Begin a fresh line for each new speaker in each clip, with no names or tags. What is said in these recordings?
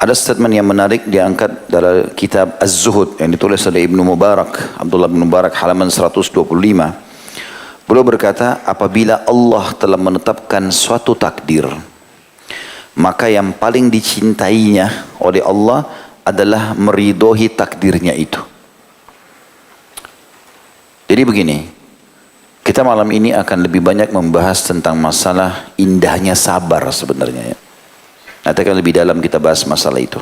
Ada statement yang menarik diangkat dalam kitab Az-Zuhud yang ditulis oleh Ibnu Mubarak, Abdullah bin Mubarak, halaman 125. Beliau berkata, apabila Allah telah menetapkan suatu takdir, maka yang paling dicintainya oleh Allah adalah meridhoi takdirnya itu. Jadi begini, kita malam ini akan lebih banyak membahas tentang masalah indahnya sabar sebenarnya ya. Nanti akan lebih dalam kita bahas masalah itu.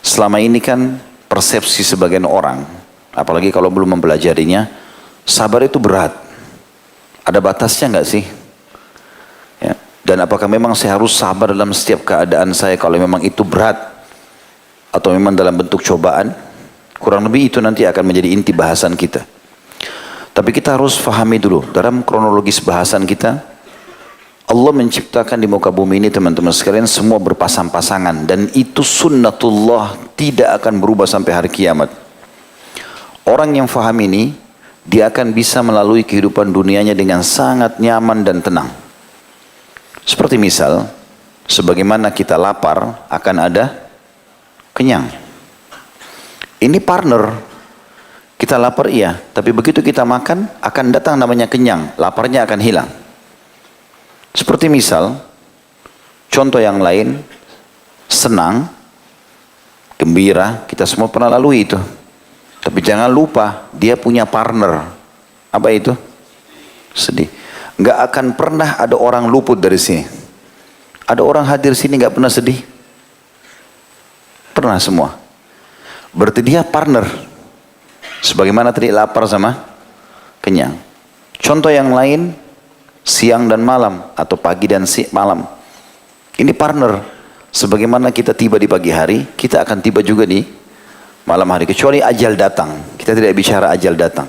Selama ini kan persepsi sebagian orang, apalagi kalau belum mempelajarinya, sabar itu berat. Ada batasnya nggak sih? Ya. Dan apakah memang saya harus sabar dalam setiap keadaan saya kalau memang itu berat? Atau memang dalam bentuk cobaan? Kurang lebih itu nanti akan menjadi inti bahasan kita. Tapi kita harus fahami dulu, dalam kronologis bahasan kita, Allah menciptakan di muka bumi ini teman-teman sekalian semua berpasang-pasangan. Dan itu sunnatullah, tidak akan berubah sampai hari kiamat. Orang yang faham ini, dia akan bisa melalui kehidupan dunianya dengan sangat nyaman dan tenang. Seperti misal, sebagaimana kita lapar akan ada kenyang. Ini partner, kita lapar iya, tapi begitu kita makan akan datang namanya kenyang, laparnya akan hilang. Seperti misal, contoh yang lain, senang, gembira, kita semua pernah lalui itu. Tapi jangan lupa, dia punya partner. Apa itu? Sedih. Nggak akan pernah ada orang luput dari sini. Ada orang hadir sini nggak pernah sedih? Pernah semua. Berarti dia partner. Sebagaimana tadi lapar sama kenyang. Contoh yang lain, siang dan malam atau pagi dan malam. Ini partner. Sebagaimana kita tiba di pagi hari, kita akan tiba juga di malam hari. Kecuali ajal datang. Kita tidak bicara ajal datang.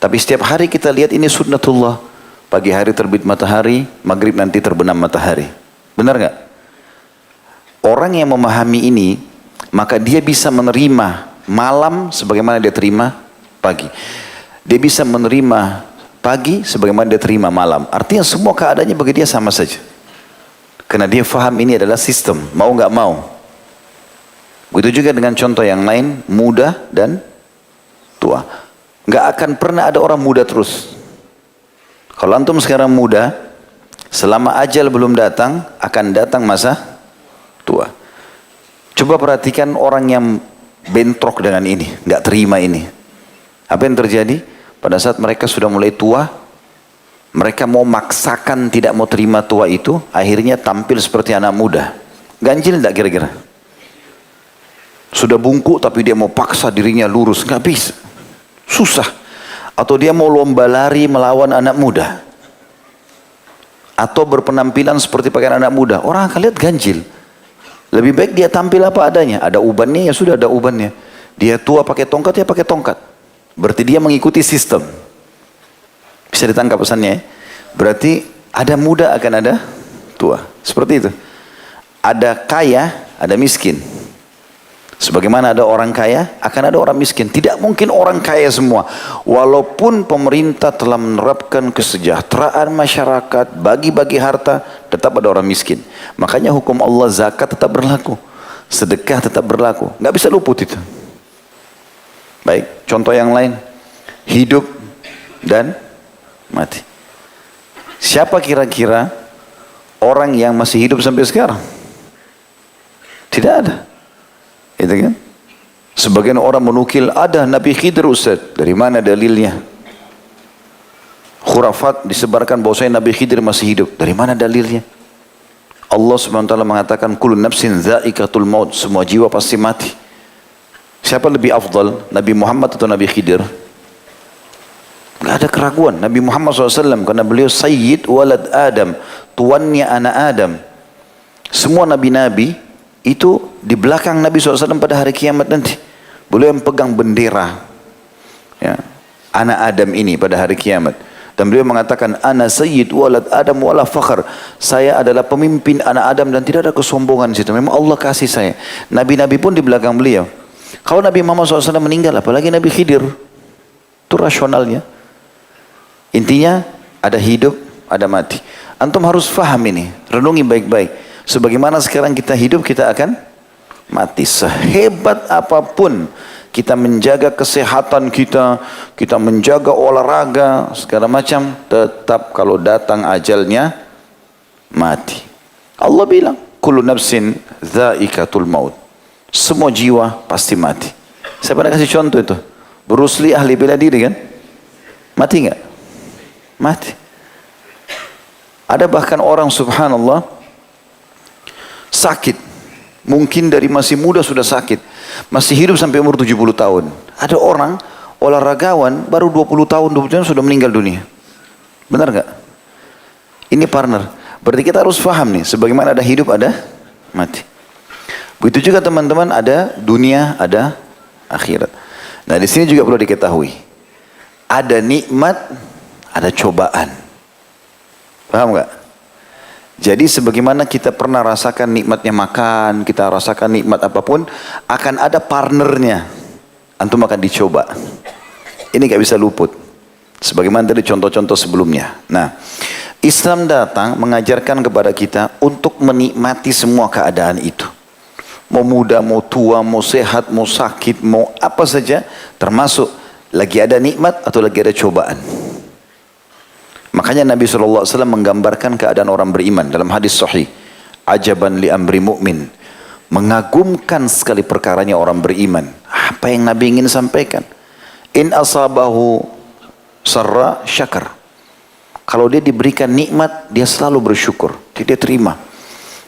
Tapi setiap hari kita lihat ini sunnatullah. Pagi hari terbit matahari, maghrib nanti terbenam matahari. Benar nggak? Orang yang memahami ini, maka dia bisa menerima malam sebagaimana dia terima pagi. Dia bisa menerima pagi sebagaimana dia terima malam. Artinya semua keadaannya bagi dia sama saja. Karena dia faham ini adalah sistem, mau nggak mau. Begitu juga dengan contoh yang lain, muda dan tua. Nggak akan pernah ada orang muda terus. Kalau antum sekarang muda, selama ajal belum datang, akan datang masa tua. Coba perhatikan orang yang bentrok dengan ini, nggak terima ini. Apa yang terjadi? Pada saat mereka sudah mulai tua, mereka mau maksakan tidak mau terima tua itu, akhirnya tampil seperti anak muda. Ganjil tidak kira-kira? Sudah bungkuk tapi dia mau paksa dirinya lurus, nggak bisa. Susah. Atau dia mau lomba lari melawan anak muda. Atau berpenampilan seperti pakaian anak muda. Orang akan lihat ganjil. Lebih baik dia tampil apa adanya. Ada ubannya, ya sudah ada ubannya. Dia tua pakai tongkat, ya pakai tongkat. Berarti dia mengikuti sistem. Bisa ditangkap pesannya ya? Berarti ada muda akan ada tua. Seperti itu. Ada kaya, ada miskin. Sebagaimana ada orang kaya, akan ada orang miskin. Tidak mungkin orang kaya semua. Walaupun pemerintah telah menerapkan kesejahteraan masyarakat, bagi-bagi harta, tetap ada orang miskin. Makanya hukum Allah zakat tetap berlaku. Sedekah tetap berlaku. Nggak bisa luput itu. Baik, contoh yang lain. Hidup dan mati. Siapa kira-kira orang yang masih hidup sampai sekarang? Tidak ada. Itu kan? Sebagian orang menukil ada Nabi Khidir Ustaz. Dari mana dalilnya? Khurafat disebarkan bahwasanya Nabi Khidir masih hidup. Dari mana dalilnya? Allah SWT mengatakan kullu nafsin dha'iqatul maut. Semua jiwa pasti mati. Siapa lebih afdal, Nabi Muhammad atau Nabi Khidir? Tidak ada keraguan. Nabi Muhammad SAW, karena beliau Sayyid walad Adam, tuannya anak Adam. Semua nabi-nabi itu di belakang Nabi SAW pada hari kiamat nanti. Beliau yang pegang bendera ya, anak Adam ini pada hari kiamat. Dan beliau mengatakan, Ana Sayyid walad Adam wala fakhr. Saya adalah pemimpin anak Adam dan tidak ada kesombongan di situ. Memang Allah kasih saya. Nabi-nabi pun di belakang beliau. Kalau Nabi Muhammad SAW meninggal, apalagi Nabi Khidir, itu rasionalnya. Intinya ada hidup, ada mati. Antum harus faham ini, renungi baik-baik. Sebagaimana sekarang kita hidup, kita akan Mati. Sehebat apapun kita menjaga kesehatan kita, kita menjaga olahraga, segala macam, tetap kalau datang ajalnya, mati. Allah bilang, kullu nafsin dha'iqatul maut. Semua jiwa pasti mati. Saya pernah kasih contoh itu. Bruce Lee ahli bela diri kan? Mati enggak? Mati. Ada bahkan orang subhanallah sakit. Mungkin dari masih muda sudah sakit. Masih hidup sampai umur 70 tahun. Ada orang olahragawan baru 20 tahun, 20 tahun sudah meninggal dunia. Benar enggak? Ini partner. Berarti kita harus paham nih, sebagaimana ada hidup ada mati. Begitu juga teman-teman, ada dunia, ada akhirat. Nah, di sini juga perlu diketahui. Ada nikmat, ada cobaan. Paham enggak? Jadi sebagaimana kita pernah rasakan nikmatnya makan, kita rasakan nikmat apapun, akan ada partnernya. Antum akan dicoba. Ini gak bisa luput. Sebagaimana tadi contoh-contoh sebelumnya. Nah, Islam datang mengajarkan kepada kita untuk menikmati semua keadaan itu. Mau muda, mau tua, mau sehat, mau sakit, mau apa saja, termasuk lagi ada nikmat atau lagi ada cobaan. Makanya Nabi SAW menggambarkan keadaan orang beriman dalam hadis sahih. Ajaban li amri mu'min. Mengagumkan sekali perkaranya orang beriman. Apa yang Nabi ingin sampaikan? In asabahu sarra syakar. Kalau dia diberikan nikmat, dia selalu bersyukur. Dia terima.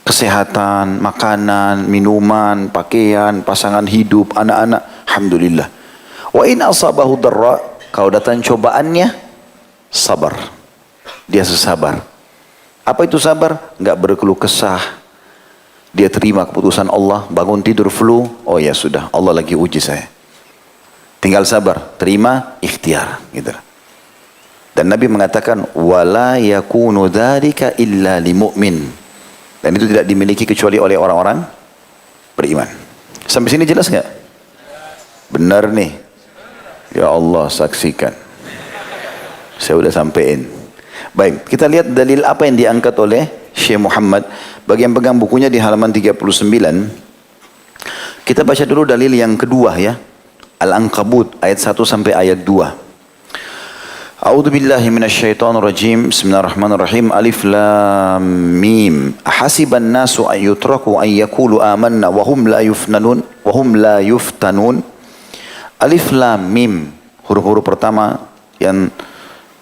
Kesehatan, makanan, minuman, pakaian, pasangan hidup, anak-anak. Alhamdulillah. Wa in asabahu darra. Kalau datang cobaannya, sabar. Dia sesabar. Apa itu sabar? Enggak berkeluh kesah. Dia terima keputusan Allah. Bangun tidur flu. Oh ya sudah, Allah lagi uji saya. Tinggal sabar. Terima, ikhtiar. Gitu. Dan Nabi mengatakan, wala yakunu dzalika illa limu'min. Dan itu tidak dimiliki kecuali oleh orang-orang beriman. Sampai sini jelas enggak? Benar nih. Ya Allah, saksikan. Saya sudah sampaikan. Baik, kita lihat dalil apa yang diangkat oleh Syekh Muhammad. Bagi yang pegang bukunya di halaman 39. Kita baca dulu dalil yang kedua ya. Al-Ankabut ayat 1 sampai ayat 2. A'udzu billahi minasyaitonir rajim. Bismillahirrahmanirrahim. Alif lam mim. Ahasiban nasu an yutraku an yaqulu amanna wa hum la yuftanun. Alif lam mim. Huruf-huruf pertama yang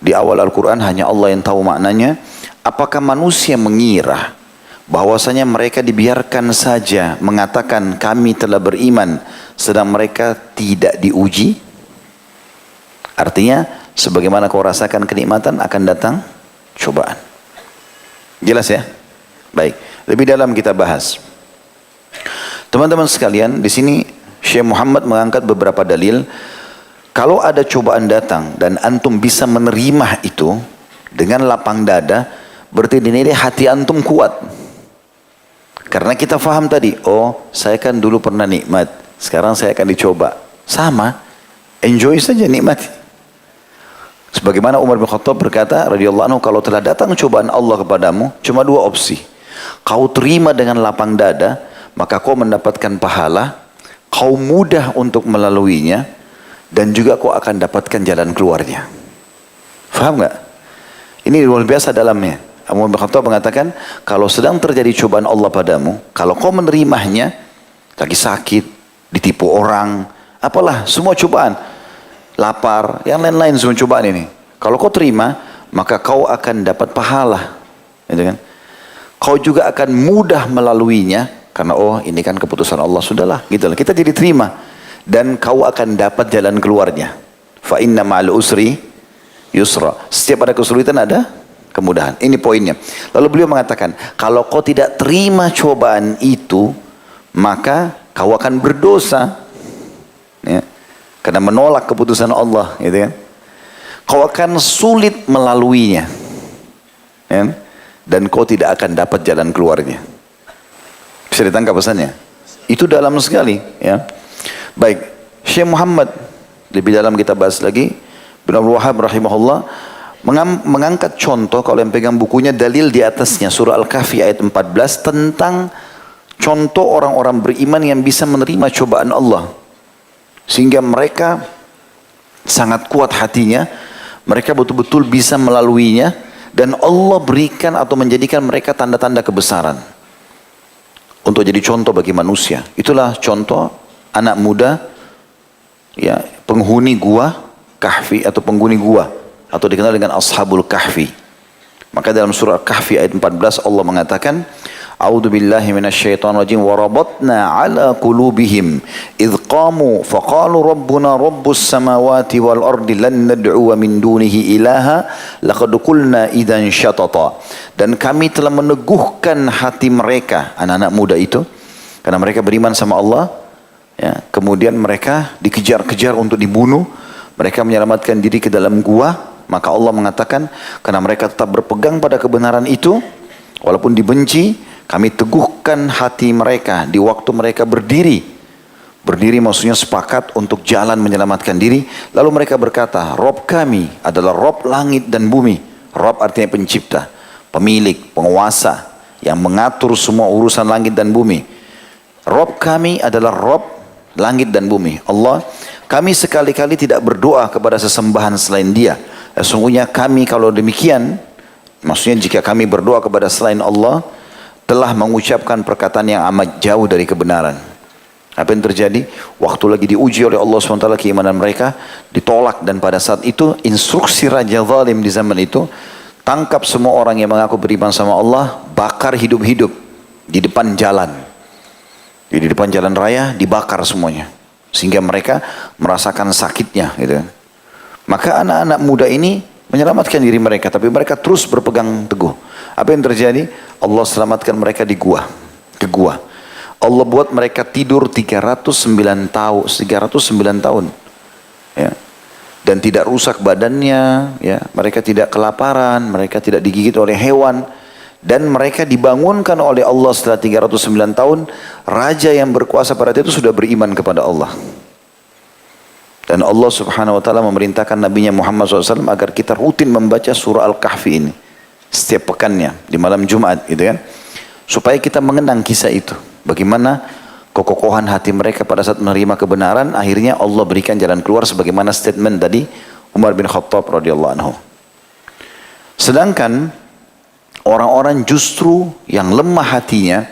di awal Al-Quran hanya Allah yang tahu maknanya. Apakah manusia mengira bahwasanya mereka dibiarkan saja mengatakan kami telah beriman sedang mereka tidak diuji? Artinya sebagaimana kau rasakan kenikmatan akan datang cobaan. Jelas ya? Baik, lebih dalam kita bahas. Teman-teman sekalian, di sini Syekh Muhammad mengangkat beberapa dalil. Kalau ada cobaan datang dan antum bisa menerima itu dengan lapang dada, berarti dinilai hati antum kuat. Karena kita faham tadi, oh saya kan dulu pernah nikmat, sekarang saya akan dicoba. Sama, enjoy saja nikmati. Sebagaimana Umar bin Khattab berkata, radhiyallahu anhu, kalau telah datang cobaan Allah kepadamu, cuma dua opsi. Kau terima dengan lapang dada, maka kau mendapatkan pahala, kau mudah untuk melaluinya, dan juga kau akan dapatkan jalan keluarnya. Faham nggak? Ini luar biasa dalamnya. Umar bin Khattab mengatakan, kalau sedang terjadi cobaan Allah padamu, kalau kau menerimanya, lagi sakit, ditipu orang, apalah, semua cobaan, lapar, yang lain-lain semua cobaan ini. Kalau kau terima, maka kau akan dapat pahala. Gitu kan? Kau juga akan mudah melaluinya, karena oh ini kan keputusan Allah, sudahlah. Gitu lah. Kita jadi terima. Dan kau akan dapat jalan keluarnya. Fa inna ma'al usri yusra. Setiap ada kesulitan ada kemudahan. Ini poinnya. Lalu beliau mengatakan, kalau kau tidak terima cobaan itu, maka kau akan berdosa. Ya. Karena menolak keputusan Allah, gitu kan? Kau akan sulit melaluinya. Ya. Dan kau tidak akan dapat jalan keluarnya. Bisa ditangkap pesannya? Itu dalam sekali, ya. Baik, Syekh Muhammad lebih dalam kita bahas lagi. Ibnu Abdul Wahhab rahimahullah mengangkat contoh, kalau yang pegang bukunya dalil di atasnya surah Al-Kahfi ayat 14 tentang contoh orang-orang beriman yang bisa menerima cobaan Allah. Sehingga mereka sangat kuat hatinya, mereka betul-betul bisa melaluinya, dan Allah berikan atau menjadikan mereka tanda-tanda kebesaran. Untuk jadi contoh bagi manusia. Itulah contoh anak muda, ya, penghuni gua Kahfi atau penghuni gua, atau dikenal dengan Ashabul Kahfi. Maka dalam surah Kahfi ayat 14 Allah mengatakan, A'udzu billahi minasyaitonir rajim wa rabatna 'ala qulubihim idz qamu faqalu rabbuna rabbus samawati wal ardi lan nad'u min dunihi ilaha laqad qulna idzan syatata. Dan kami telah meneguhkan hati mereka, anak-anak muda itu, karena mereka beriman sama Allah, ya, kemudian mereka dikejar-kejar untuk dibunuh, mereka menyelamatkan diri ke dalam gua. Maka Allah mengatakan, karena mereka tetap berpegang pada kebenaran itu, walaupun dibenci, kami teguhkan hati mereka di waktu mereka berdiri. Berdiri maksudnya sepakat untuk jalan menyelamatkan diri. Lalu mereka berkata, Rob kami adalah Rob langit dan bumi. Rob artinya pencipta, pemilik, penguasa, yang mengatur semua urusan langit dan bumi. Rob kami adalah Rob langit dan bumi. Allah, kami sekali-kali tidak berdoa kepada sesembahan selain Dia. Sesungguhnya kami kalau demikian, maksudnya jika kami berdoa kepada selain Allah, telah mengucapkan perkataan yang amat jauh dari kebenaran. Apa yang terjadi? Waktu lagi diuji oleh Allah SWT keimanan mereka, ditolak, dan pada saat itu instruksi Raja Zalim di zaman itu, tangkap semua orang yang mengaku beriman sama Allah, bakar hidup-hidup di depan jalan. Di depan jalan raya dibakar semuanya, sehingga mereka merasakan sakitnya, gitu. Maka anak-anak muda ini menyelamatkan diri mereka, tapi mereka terus berpegang teguh. Apa yang terjadi? Allah selamatkan mereka di gua, ke gua. Allah buat mereka tidur 309 tahun, ya. Dan tidak rusak badannya, ya. Mereka tidak kelaparan, mereka tidak digigit oleh hewan, dan mereka dibangunkan oleh Allah setelah 309 tahun. Raja yang berkuasa pada itu sudah beriman kepada Allah. Dan Allah Subhanahu wa taala memerintahkan Nabi Muhammad SAW agar kita rutin membaca surah Al-Kahfi ini setiap pekannya di malam Jumat, gitu kan, supaya kita mengenang kisah itu, bagaimana kekokohan hati mereka pada saat menerima kebenaran. Akhirnya Allah berikan jalan keluar, sebagaimana statement tadi Umar bin Khattab radhiyallahu anhu. Sedangkan orang-orang justru yang lemah hatinya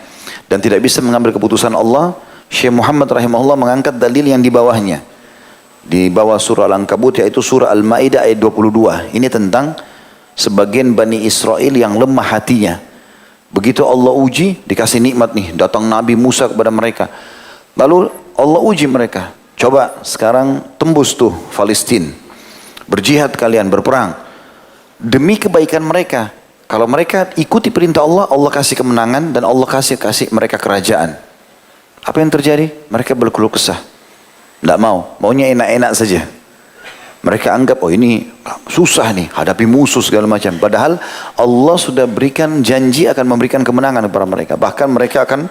dan tidak bisa mengambil keputusan Allah, Syekh Muhammad rahimahullah mengangkat dalil yang di bawahnya, di bawah surah Al-Ankabut, yaitu surah Al-Maidah ayat 22. Ini tentang sebagian Bani Israel yang lemah hatinya. Begitu Allah uji, dikasih nikmat nih, datang Nabi Musa kepada mereka. Lalu Allah uji mereka, coba sekarang tembus tuh Palestina, berjihad kalian, berperang demi kebaikan mereka. Kalau mereka ikuti perintah Allah, Allah kasih kemenangan, dan Allah kasih mereka kerajaan. Apa yang terjadi? Mereka berkeluh kesah, tidak mau, maunya enak-enak saja. Mereka anggap, oh ini susah nih, hadapi musuh segala macam. Padahal Allah sudah berikan janji akan memberikan kemenangan kepada mereka. Bahkan mereka akan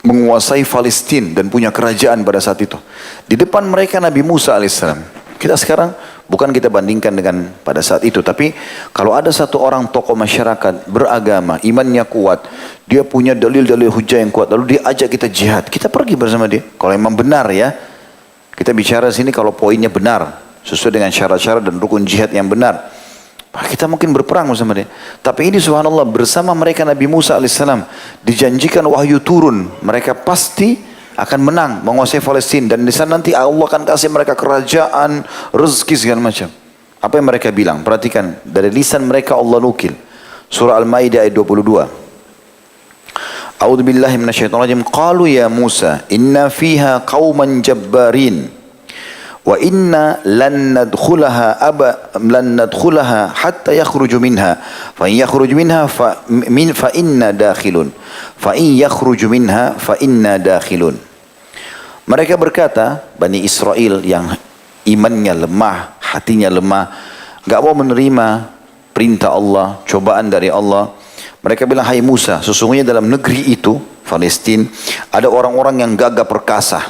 menguasai Palestina dan punya kerajaan pada saat itu. Di depan mereka Nabi Musa alaihissalam. Kita sekarang, bukan kita bandingkan dengan pada saat itu, tapi kalau ada satu orang tokoh masyarakat beragama, imannya kuat, dia punya dalil-dalil hujah yang kuat, lalu dia ajak kita jihad, kita pergi bersama dia. Kalau memang benar, ya, kita bicara sini kalau poinnya benar, sesuai dengan syarat-syarat dan rukun jihad yang benar, kita mungkin berperang bersama dia. Tapi ini subhanallah, bersama mereka Nabi Musa alaihissalam dijanjikan wahyu turun, mereka pasti akan menang, menguasai Palestina, dan di sana nanti Allah akan kasih mereka kerajaan, rezeki segala macam. Apa yang mereka bilang? Perhatikan, dari lisan mereka Allah nukil. Surah Al-Maidah ayat 22. A'udzu billahi minasyaitonir rajim. Qalu ya Musa, inna fiha qauman jabbarin wa inna lan nadkhulaha hatta yakhruju minha fa in yakhruju minha fa inna dakhilun fa in yakhruju minha fa inna dakhilun. Mereka berkata, Bani Israel yang imannya lemah, hatinya lemah, gak mau menerima perintah Allah, cobaan dari Allah. Mereka bilang, hai Musa, sesungguhnya dalam negeri itu, Palestina, ada orang-orang yang gagah perkasa.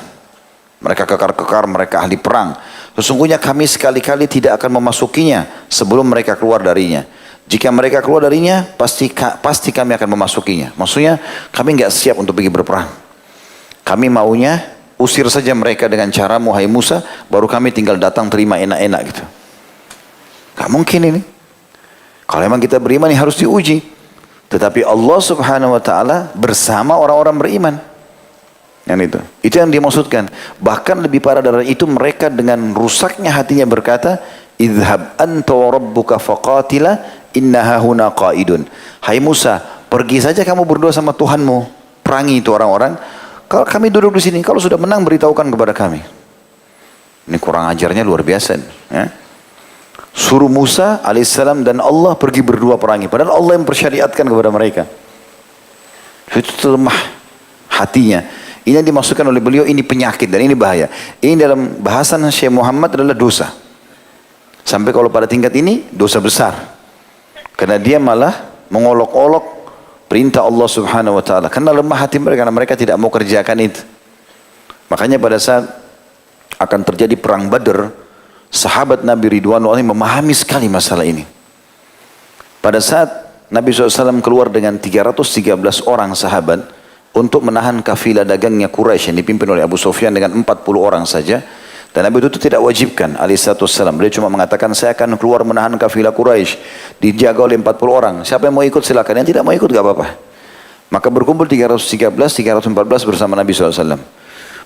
Mereka kekar-kekar, mereka ahli perang. Sesungguhnya kami sekali-kali tidak akan memasukinya sebelum mereka keluar darinya. Jika mereka keluar darinya, pasti kami akan memasukinya. Maksudnya kami nggak siap untuk pergi berperang. Kami maunya usir saja mereka dengan cara Muhai Musa, baru kami tinggal datang terima enak-enak gitu. Gak mungkin ini. Kalau memang kita beriman harus diuji. Tetapi Allah Subhanahu wa taala bersama orang-orang beriman. Yang itu yang dimaksudkan. Bahkan lebih parah dari itu, mereka dengan rusaknya hatinya berkata, "Idhhab anta wa rabbuka faqatila innaha huna qaidun." Hai Musa, pergi saja kamu berdua sama Tuhanmu, perangi itu orang-orang. Kalau kami duduk di sini, kalau sudah menang beritahukan kepada kami. Ini kurang ajarnya luar biasa. Ya. Suruh Musa alaihissalam dan Allah pergi berdua perangi. Padahal Allah yang persyariatkan kepada mereka. Itu lemah hatinya. Ini yang dimaksudkan oleh beliau, ini penyakit dan ini bahaya. Ini dalam bahasan Syekh Muhammad adalah dosa. Sampai kalau pada tingkat ini dosa besar. Karena dia malah mengolok-olok perintah Allah Subhanahu wa taala. Karena lemah hati mereka, karena mereka tidak mau kerjakan itu. Makanya pada saat akan terjadi perang Badr, sahabat Nabi Ridwanullah memahami sekali masalah ini. Pada saat Nabi SAW keluar dengan 313 orang sahabat untuk menahan kafilah dagangnya Quraisy yang dipimpin oleh Abu Sufyan dengan 40 orang saja. Dan Nabi itu tidak wajibkan alaihissalam. Beliau cuma mengatakan, saya akan keluar menahan kafilah Quraisy, dijaga oleh 40 orang. Siapa yang mau ikut silakan, yang tidak mau ikut gak apa-apa. Maka berkumpul 313, 314 bersama Nabi SAW.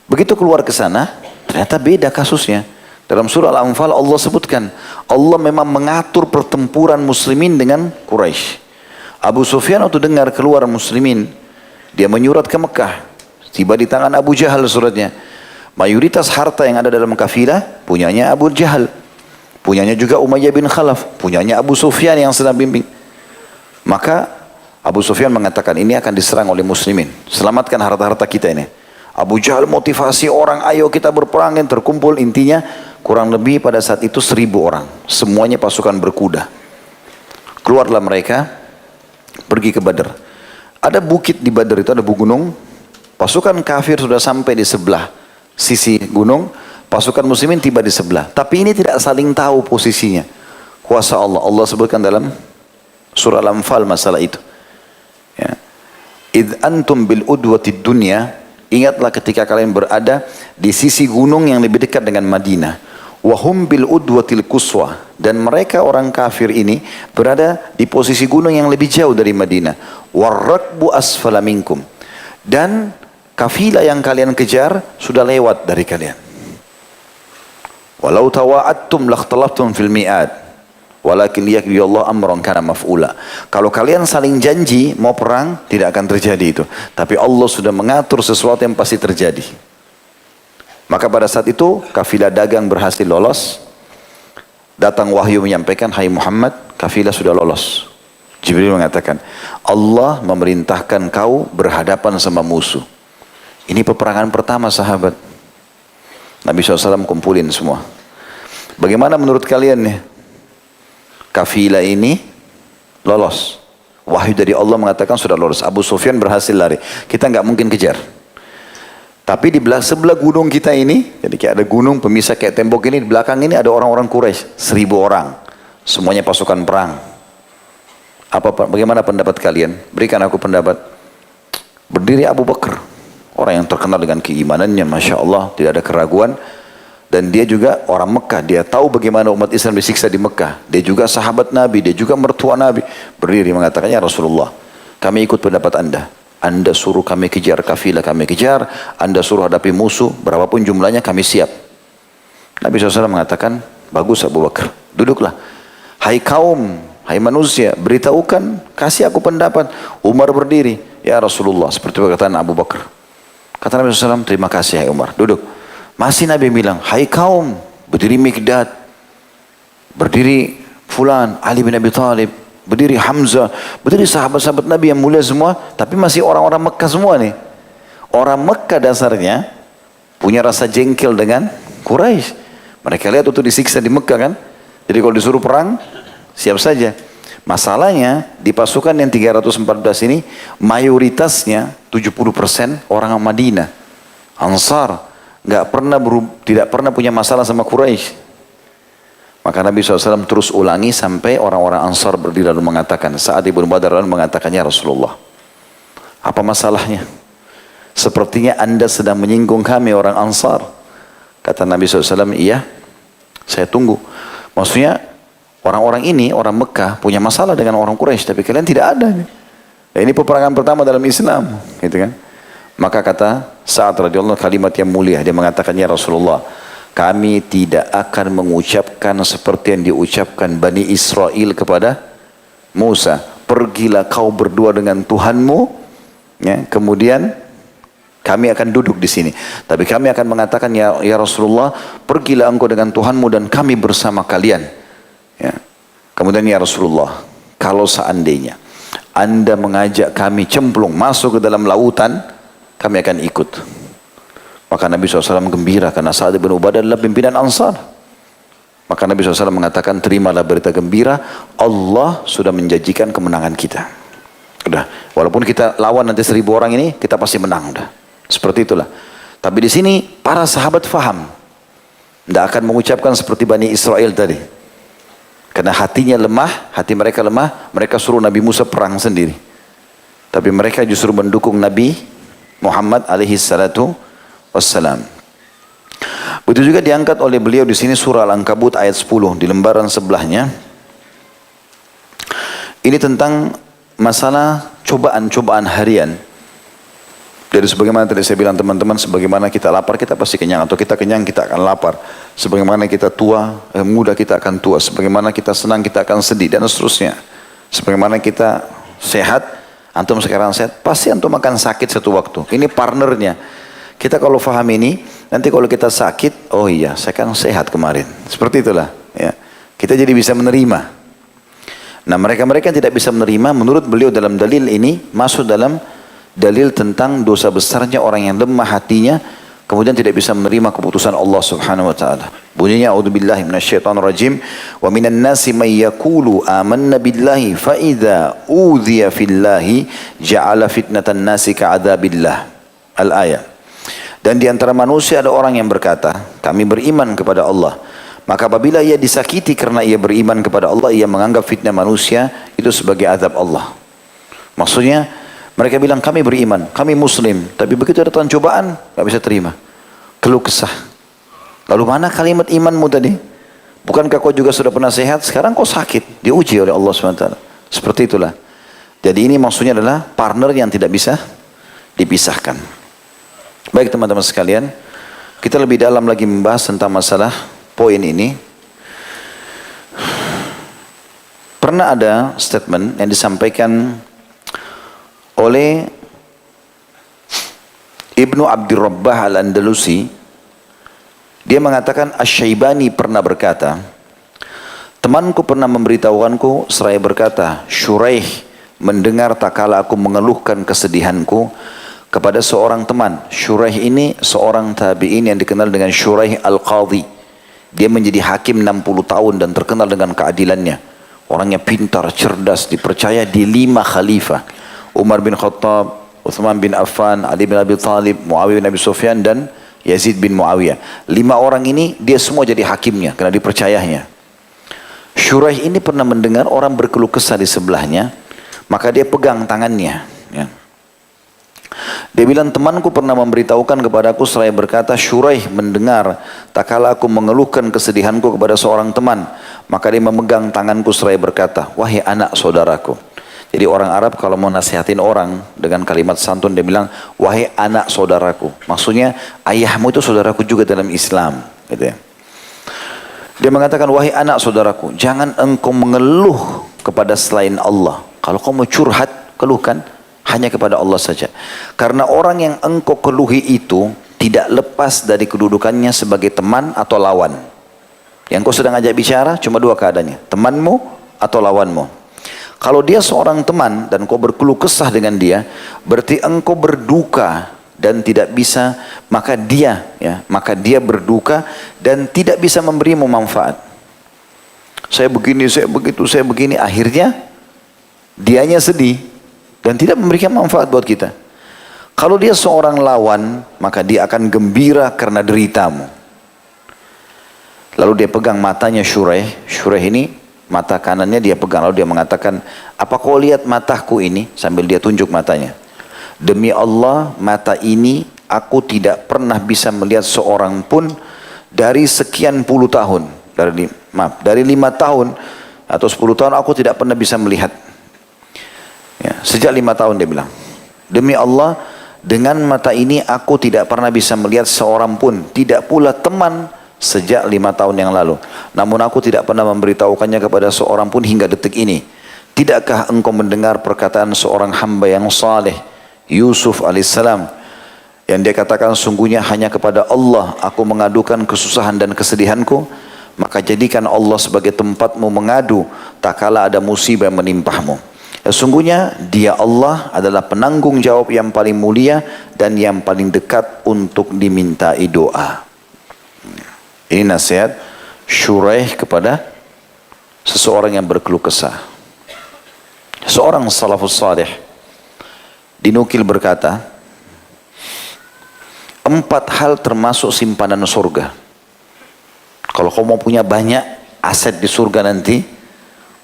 Begitu keluar ke sana, ternyata beda kasusnya. Dalam surah Al-Anfal Allah sebutkan, Allah memang mengatur pertempuran muslimin dengan Quraisy. Abu Sufyan waktu dengar keluar muslimin, dia menyurat ke Mekah. Tiba di tangan Abu Jahal suratnya. Mayoritas harta yang ada dalam kafilah punyanya Abu Jahal. Punyanya juga Umayyah bin Khalaf. Punyanya Abu Sufyan yang sedang bimbing. Maka Abu Sufyan mengatakan, ini akan diserang oleh muslimin. Selamatkan harta-harta kita ini. Abu Jahal motivasi orang, ayo kita berperang, terkumpul intinya kurang lebih pada saat itu 1000 orang. Semuanya pasukan berkuda. Keluarlah mereka, pergi ke Badr. Ada bukit di Badr itu, ada gunung. Pasukan kafir sudah sampai di sebelah sisi gunung. Pasukan muslimin tiba di sebelah. Tapi ini tidak saling tahu posisinya. Kuasa Allah. Allah sebutkan dalam surah Al-Anfal masalah itu. Ya. Idh antum bil udwatid dunya. Ingatlah ketika kalian berada di sisi gunung yang lebih dekat dengan Madinah. Wahum bil udwatil quswa, dan mereka orang kafir ini berada di posisi gunung yang lebih jauh dari Madinah. Warrakbu asfala minkum, dan kafilah yang kalian kejar sudah lewat dari kalian. Walau tawa'attum lakhtalaftum fil mi'ad walakin liyaqdiyallahu amran kana maf'ula. Kalau kalian saling janji mau perang, tidak akan terjadi itu. Tapi Allah sudah mengatur sesuatu yang pasti terjadi. Maka pada saat itu kafilah dagang berhasil lolos. Datang wahyu menyampaikan, hai Muhammad, kafilah sudah lolos. Jibril mengatakan, Allah memerintahkan kau berhadapan sama musuh. Ini peperangan pertama sahabat. Nabi SAW kumpulin semua. Bagaimana menurut kalian nih? Kafilah ini lolos. Wahyu dari Allah mengatakan sudah lolos. Abu Sufyan berhasil lari. Kita nggak mungkin kejar. Tapi di sebelah gunung kita ini, jadi kayak ada gunung pemisah kayak tembok ini, di belakang ini ada orang-orang Quraisy, 1000 orang. Semuanya pasukan perang. Bagaimana pendapat kalian? Berikan aku pendapat. Berdiri Abu Bakar, orang yang terkenal dengan keimanannya, Masya Allah, tidak ada keraguan. Dan dia juga orang Mekah, dia tahu bagaimana umat Islam disiksa di Mekah. Dia juga sahabat Nabi, dia juga mertua Nabi. Berdiri mengatakannya, Rasulullah, kami ikut pendapat Anda. Anda suruh kami kejar kafilah, kami kejar. Anda suruh hadapi musuh, berapapun jumlahnya kami siap. Nabi SAW mengatakan, bagus Abu Bakar, duduklah. Hai kaum, hai manusia, beritahukan, kasih aku pendapat. Umar berdiri, ya Rasulullah, seperti perkataan Abu Bakar. Kata Nabi SAW, terima kasih hai Umar, duduk. Masih Nabi bilang, hai kaum, berdiri Mikdad, berdiri Fulan, Ali bin Abi Thalib, berdiri Hamzah, berdiri sahabat-sahabat Nabi yang mulia semua, tapi masih orang-orang Mekah semua nih. Orang Mekah dasarnya punya rasa jengkel dengan Quraisy. Mereka lihat itu disiksa di Mekah kan, jadi kalau disuruh perang, siap saja. Masalahnya di pasukan yang 314 ini, mayoritasnya 70% orang Madinah, Ansar. Tidak pernah punya masalah sama Quraisy. Maka Nabi SAW terus ulangi sampai orang-orang Ansar berdiri lalu mengatakan, saat Ibnu Badar lalu mengatakannya, Rasulullah, apa masalahnya? Sepertinya anda sedang menyinggung kami orang Ansar. Kata Nabi SAW, iya, saya tunggu. Maksudnya orang-orang ini, orang Mekah punya masalah dengan orang Quraisy, tapi kalian tidak ada. Ini peperangan pertama dalam Islam, gitu kan? Maka kata Sa'ad radhiyallahu kalimat yang mulia, dia mengatakannya, Rasulullah, kami tidak akan mengucapkan seperti yang diucapkan Bani Israel kepada Musa. Pergilah kau berdua dengan Tuhanmu, ya, kemudian kami akan duduk di sini. Tapi kami akan mengatakan, ya Rasulullah, pergilah engkau dengan Tuhanmu dan kami bersama kalian. Ya. Kemudian ya Rasulullah, kalau seandainya anda mengajak kami cemplung masuk ke dalam lautan, kami akan ikut. Maka Nabi SAW gembira karena Sa'ad bin Ubadah adalah pimpinan Ansar. Maka Nabi SAW mengatakan, terimalah berita gembira, Allah sudah menjanjikan kemenangan kita. Udah, walaupun kita lawan nanti 1000 orang ini, kita pasti menang. Udah, seperti itulah. Tapi di sini para sahabat faham, tidak akan mengucapkan seperti Bani Israel tadi. Karena hatinya lemah, hati mereka lemah, mereka suruh Nabi Musa perang sendiri. Tapi mereka justru mendukung Nabi Muhammad alaihi salatu wassalam. Begitu juga diangkat oleh beliau di sini surah Al-Ankabut ayat 10 di lembaran sebelahnya. Ini tentang masalah cobaan-cobaan harian. Dari sebagaimana tadi saya bilang teman-teman, sebagaimana kita lapar kita pasti kenyang, atau kita kenyang kita akan lapar. Sebagaimana kita tua, muda kita akan tua. Sebagaimana kita senang kita akan sedih dan seterusnya. Sebagaimana kita sehat, antum sekarang sehat, pasti antum akan sakit satu waktu. Ini partnernya. Kita kalau faham ini, nanti kalau kita sakit, oh iya, saya kan sehat kemarin. Seperti itulah. Ya. Kita jadi bisa menerima. Nah, mereka-mereka yang tidak bisa menerima, menurut beliau dalam dalil ini, masuk dalam dalil tentang dosa besarnya orang yang lemah hatinya, kemudian tidak bisa menerima keputusan Allah Subhanahu wa taala. Bunyinya a'udzubillahi minasyaitonirrajim, wa minan nasi may yaqulu amanna billahi fa idza udhiya fillahi ja'ala fitnatan nasi ka'adzabillah. Al-ayat. Dan di antara manusia ada orang yang berkata, kami beriman kepada Allah. Maka apabila ia disakiti karena ia beriman kepada Allah, ia menganggap fitnah manusia itu sebagai azab Allah. Maksudnya, mereka bilang kami beriman, kami muslim. Tapi begitu datang cobaan, gak bisa terima. Keluh kesah. Lalu mana kalimat imanmu tadi? Bukankah kau juga sudah pernah sehat? Sekarang kau sakit. Diuji oleh Allah SWT. Seperti itulah. Jadi ini maksudnya adalah partner yang tidak bisa dipisahkan. Baik teman-teman sekalian, kita lebih dalam lagi membahas tentang masalah poin ini. Pernah ada statement yang disampaikan oleh Ibnu Abdul Rabbah Al-Andalusi. Dia mengatakan, Asy-Syaibani pernah berkata, temanku pernah memberitahukanku seraya berkata, Syuraih mendengar tak kala aku mengeluhkan kesedihanku kepada seorang teman. Syuraih ini seorang tabi'in yang dikenal dengan Syuraih Al-Qadhi. Dia menjadi hakim 60 tahun dan terkenal dengan keadilannya. Orangnya pintar, cerdas, dipercaya di 5 khalifah. Umar bin Khattab, Uthman bin Affan, Ali bin Abi Thalib, Muawiyah bin Abi Sufyan dan Yazid bin Muawiyah. 5 orang ini dia semua jadi hakimnya karena dipercayanya. Syuraih ini pernah mendengar orang berkeluh kesah di sebelahnya, maka dia pegang tangannya. Ya. Dia bilang, temanku pernah memberitahukan kepadaku seraya berkata, Syuraih mendengar tak kala aku mengeluhkan kesedihanku kepada seorang teman, maka dia memegang tanganku seraya berkata, wahai anak saudaraku. Jadi orang Arab kalau mau nasihatin orang dengan kalimat santun, dia bilang, wahai anak saudaraku. Maksudnya ayahmu itu saudaraku juga dalam Islam, gitu ya. Dia mengatakan, wahai anak saudaraku, jangan engkau mengeluh kepada selain Allah. Kalau kau mau curhat, keluhkan hanya kepada Allah saja. Karena orang yang engkau keluhi itu tidak lepas dari kedudukannya sebagai teman atau lawan. Yang kau sedang ajak bicara cuma 2 keadaannya, temanmu atau lawanmu. Kalau dia seorang teman dan kau berkeluh kesah dengan dia, berarti engkau berduka dan tidak bisa, maka dia berduka dan tidak bisa memberimu manfaat. Saya begini, saya begitu, saya begini, akhirnya dianya sedih dan tidak memberikan manfaat buat kita. Kalau dia seorang lawan, maka dia akan gembira karena deritamu. Lalu dia pegang matanya Shuraih. Shuraih ini mata kanannya dia pegang. Lalu dia mengatakan, apa kau lihat mataku ini? Sambil dia tunjuk matanya. Demi Allah, mata ini aku tidak pernah bisa melihat seorang pun dari sekian puluh tahun. Dari 5 tahun atau 10 tahun aku tidak pernah bisa melihat. Ya, sejak 5 tahun dia bilang. Demi Allah, dengan mata ini aku tidak pernah bisa melihat seorang pun. Tidak pula teman sejak 5 tahun yang lalu. Namun aku tidak pernah memberitahukannya kepada seorang pun hingga detik ini. Tidakkah engkau mendengar perkataan seorang hamba yang saleh, Yusuf alaihissalam, yang dia katakan, sungguhnya hanya kepada Allah aku mengadukan kesusahan dan kesedihanku, maka jadikan Allah sebagai tempatmu mengadu tak kala ada musibah yang menimpahmu. Sesungguhnya dia Allah adalah penanggung jawab yang paling mulia dan yang paling dekat untuk dimintai doa. Ini nasihat Shuraih kepada seseorang yang berkeluh kesah. Seorang salafus salih dinukil berkata, 4 hal termasuk simpanan surga. Kalau kau mau punya banyak aset di surga nanti,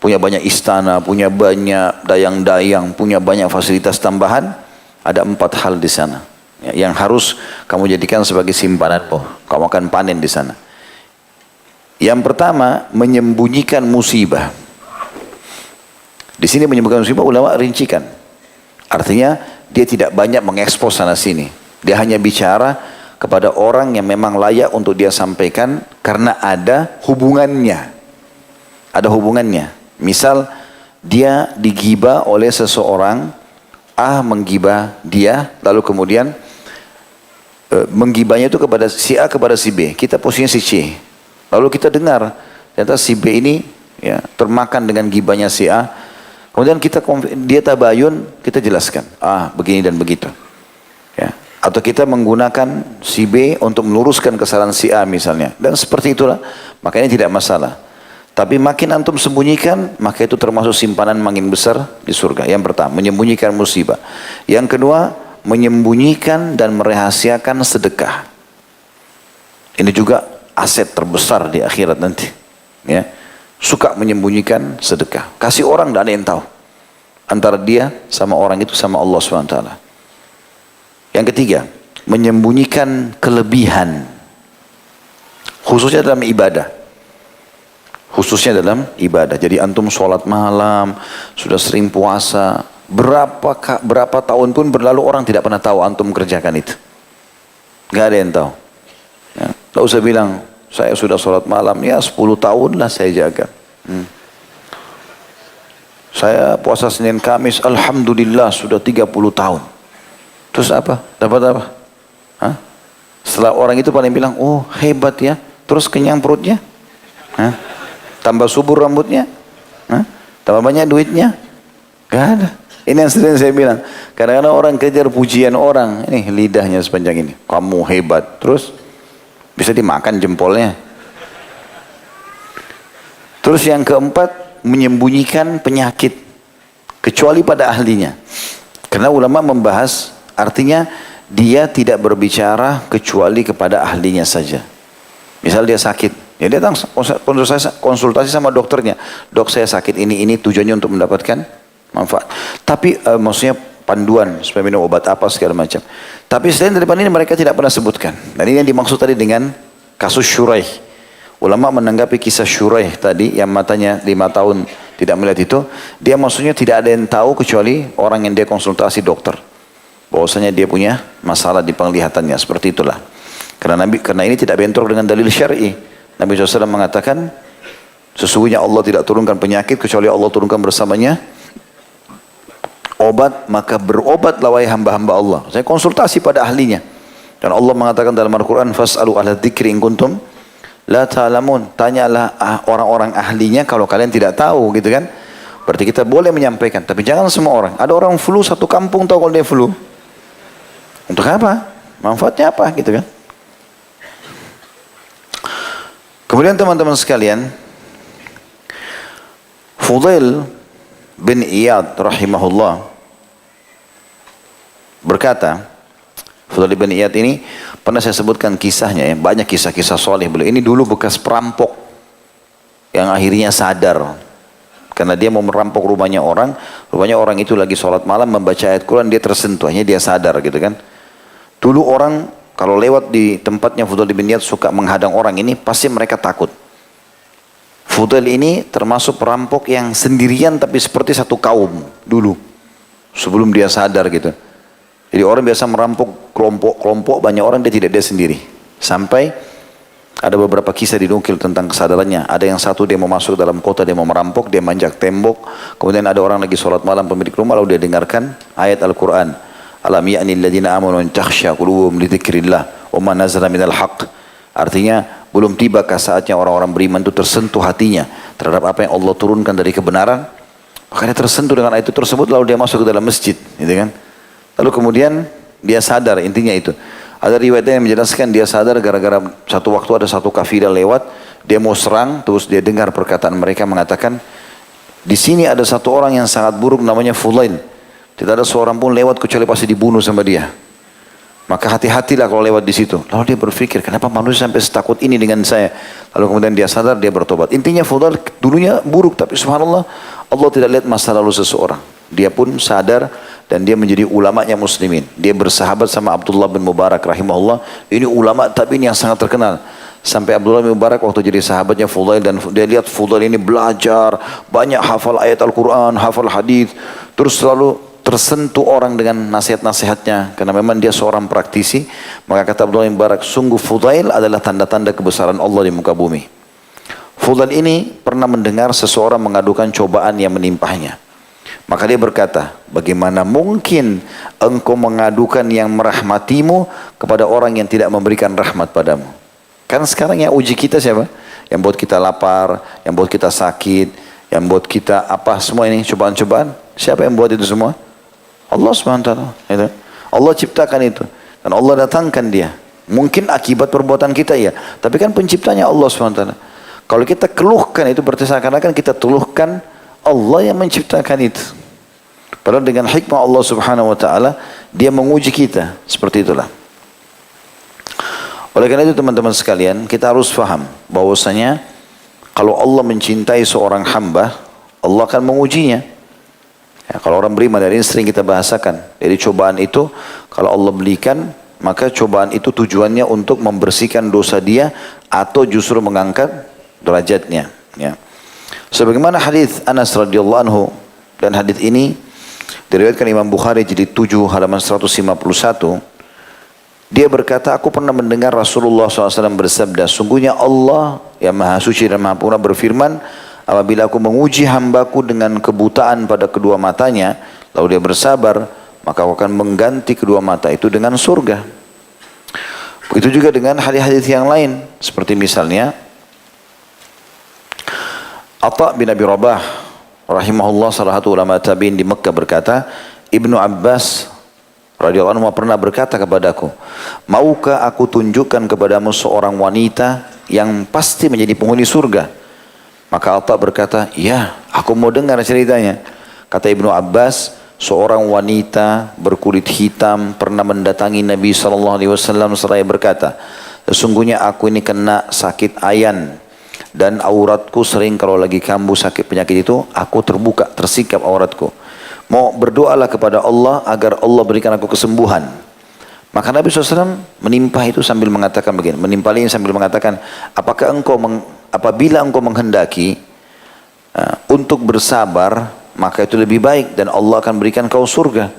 punya banyak istana, punya banyak dayang-dayang, punya banyak fasilitas tambahan, ada 4 hal di sana yang harus kamu jadikan sebagai simpananmu. Kamu akan panen di sana. Yang pertama, menyembunyikan musibah. Di sini menyembunyikan musibah ulama rincikan. Artinya dia tidak banyak mengekspos sana sini. Dia hanya bicara kepada orang yang memang layak untuk dia sampaikan karena ada hubungannya. Ada hubungannya. Misal dia digibah oleh seseorang, menggibah dia, lalu kemudian menggibahnya itu kepada si A kepada si B. Kita posisinya si C. Lalu kita dengar, ternyata si B ini ya, termakan dengan gibahnya si A. Kemudian dia tabayun, kita jelaskan, begini dan begitu. Ya. Atau kita menggunakan si B untuk meluruskan kesalahan si A misalnya. Dan seperti itulah, makanya tidak masalah. Tapi makin antum sembunyikan, maka itu termasuk simpanan makin besar di surga. Yang pertama, menyembunyikan musibah. Yang kedua, menyembunyikan dan merahasiakan sedekah. Ini juga aset terbesar di akhirat nanti. Ya. Suka menyembunyikan sedekah. Kasih orang tidak ada yang tahu. Antara dia sama orang itu sama Allah SWT. Yang ketiga, menyembunyikan kelebihan. Khususnya dalam ibadah. Khususnya dalam ibadah. Jadi antum sholat malam, sudah sering puasa. Berapa tahun pun berlalu orang tidak pernah tahu antum kerjakan itu. Gak ada yang tahu. Ya. Tak usah bilang, saya sudah sholat malam, ya 10 tahun lah saya jaga. Saya puasa Senin Kamis, alhamdulillah sudah 30 tahun. Terus apa? Dapat apa? Hah? Setelah orang itu paling bilang, oh hebat ya. Terus kenyang perutnya? Hah? Tambah subur rambutnya? Hah? Tambah banyak duitnya? Gak ada. Ini yang sering saya bilang. Kadang-kadang orang kejar pujian orang. Ini lidahnya sepanjang ini. Kamu hebat. Terus bisa dimakan jempolnya. Terus yang keempat, menyembunyikan penyakit. Kecuali pada ahlinya. Karena ulama membahas, artinya dia tidak berbicara kecuali kepada ahlinya saja. Misal dia sakit. Ya dia datang konsultasi sama dokternya. Dok saya sakit ini tujuannya untuk mendapatkan manfaat. Tapi maksudnya panduan supaya minum obat apa segala macam. Tapi selain daripada ini mereka tidak pernah sebutkan. Dan ini yang dimaksud tadi dengan kasus Shuraih. Ulama menanggapi kisah Shuraih tadi yang matanya 5 tahun tidak melihat itu. Dia maksudnya tidak ada yang tahu kecuali orang yang dia konsultasi dokter. Bahwasanya dia punya masalah di penglihatannya. Seperti itulah. Karena ini tidak bentrok dengan dalil syar'i. Nabi SAW mengatakan sesungguhnya Allah tidak turunkan penyakit kecuali Allah turunkan bersamanya obat, maka berobatlah wahai hamba-hamba Allah. Saya konsultasi pada ahlinya. Dan Allah mengatakan dalam Al-Quran, fas'alu ahla dzikri in kuntum la ta'lamun. Tanyalah orang-orang ahlinya kalau kalian tidak tahu, gitu kan? Berarti kita boleh menyampaikan, tapi jangan semua orang. Ada orang flu satu kampung tahu kalau dia flu. Untuk apa? Manfaatnya apa, gitu kan? Kemudian teman-teman sekalian, Fudail bin Iyad rahimahullah berkata, Fudail bin Iyad ini pernah saya sebutkan kisahnya ya, banyak kisah-kisah soleh beliau. Ini dulu bekas perampok yang akhirnya sadar karena dia mau merampok rumahnya orang itu lagi sholat malam membaca ayat Quran, dia tersentuh, akhirnya dia sadar gitu kan. Dulu orang kalau lewat di tempatnya Fudail bin Iyad suka menghadang orang ini, pasti mereka takut. Fudail ini termasuk perampok yang sendirian tapi seperti satu kaum dulu sebelum dia sadar gitu. Jadi orang biasa merampok kelompok-kelompok, banyak orang, dia tidak, dia sendiri. Sampai ada beberapa kisah dinukil tentang kesadarannya. Ada yang satu dia mau masuk dalam kota, dia mau merampok, dia manjak tembok. Kemudian ada orang lagi sholat malam, pemilik rumah, lalu dia dengarkan ayat Al-Quran. Alam ya'ni alladhina amanu an takhsha qulubuhum li dzikrillah wa ma nazala minal haqq. Artinya belum tibakah saatnya orang-orang beriman itu tersentuh hatinya terhadap apa yang Allah turunkan dari kebenaran. Makanya tersentuh dengan ayat itu tersebut, lalu dia masuk ke dalam masjid, gitu kan. Lalu kemudian dia sadar, intinya itu. Ada riwayatnya yang menjelaskan dia sadar gara-gara satu waktu ada satu kafilah lewat, dia mau serang, terus dia dengar perkataan mereka mengatakan, di sini ada satu orang yang sangat buruk namanya Fudail. Tidak ada seorang pun lewat kecuali pasti dibunuh sama dia. Maka hati-hatilah kalau lewat di situ. Lalu dia berpikir, kenapa manusia sampai setakut ini dengan saya? Lalu kemudian dia sadar, dia bertobat. Intinya Fudail dulunya buruk, tapi subhanallah Allah tidak lihat masa lalu seseorang. Dia pun sadar dan dia menjadi ulamanya muslimin. Dia bersahabat sama Abdullah bin Mubarak rahimahullah. Ini ulama tabi'in yang sangat terkenal. Sampai Abdullah bin Mubarak waktu jadi sahabatnya Fudail, dan dia lihat Fudail ini belajar, banyak hafal ayat Al-Quran, hafal hadis, terus selalu tersentuh orang dengan nasihat-nasihatnya karena memang dia seorang praktisi. Maka kata Abdullah bin Mubarak, sungguh Fudail adalah tanda-tanda kebesaran Allah di muka bumi. Fudail ini pernah mendengar seseorang mengadukan cobaan yang menimpahnya. Maka dia berkata, bagaimana mungkin engkau mengadukan yang merahmatimu kepada orang yang tidak memberikan rahmat padamu? Kan sekarang yang uji kita siapa? Yang buat kita lapar, yang buat kita sakit, yang buat kita apa semua ini cobaan-cobaan. Siapa yang buat itu semua? Allah SWT. Allah ciptakan itu. Dan Allah datangkan dia. Mungkin akibat perbuatan kita ya. Tapi kan penciptanya Allah SWT. Kalau kita keluhkan itu berarti seakan-akan kita keluhkan Allah yang menciptakan itu. Padahal dengan hikmah Allah Subhanahu wa taala dia menguji kita, seperti itulah. Oleh karena itu teman-teman sekalian, kita harus faham bahwasanya kalau Allah mencintai seorang hamba, Allah akan mengujinya. Ya, kalau orang beriman, dari ini sering kita bahasakan. Jadi cobaan itu kalau Allah berikan, maka cobaan itu tujuannya untuk membersihkan dosa dia atau justru mengangkat derajatnya, ya. Sebagaimana hadis Anas radhiyallahu anhu, dan hadis ini diriwayatkan Imam Bukhari jilid 7 halaman 151. Dia berkata, aku pernah mendengar Rasulullah SAW bersabda, sungguhnya Allah yang Maha Suci dan Maha Purna berfirman, apabila aku menguji hambaku dengan kebutaan pada kedua matanya, lalu dia bersabar, maka aku akan mengganti kedua mata itu dengan surga. Begitu juga dengan hadis-hadis yang lain, seperti misalnya Atha bin Abi Rabah rahimahullah, salah satu ulama tabi'in di Mekah berkata, Ibnu Abbas radhiyallahu anhu pernah berkata kepadaku, maukah aku tunjukkan kepadamu seorang wanita yang pasti menjadi penghuni surga? Maka Atha berkata, ya, aku mau dengar ceritanya. Kata Ibnu Abbas, seorang wanita berkulit hitam pernah mendatangi Nabi SAW seraya berkata, sesungguhnya aku ini kena sakit ayan, dan auratku sering kalau lagi kambuh sakit penyakit itu, aku terbuka, tersikap auratku. Mau berdoalah kepada Allah agar Allah berikan aku kesembuhan. Maka Nabi SAW menimpah itu sambil mengatakan begini, menimpali sambil mengatakan, apabila engkau menghendaki untuk bersabar, maka itu lebih baik dan Allah akan berikan kau surga.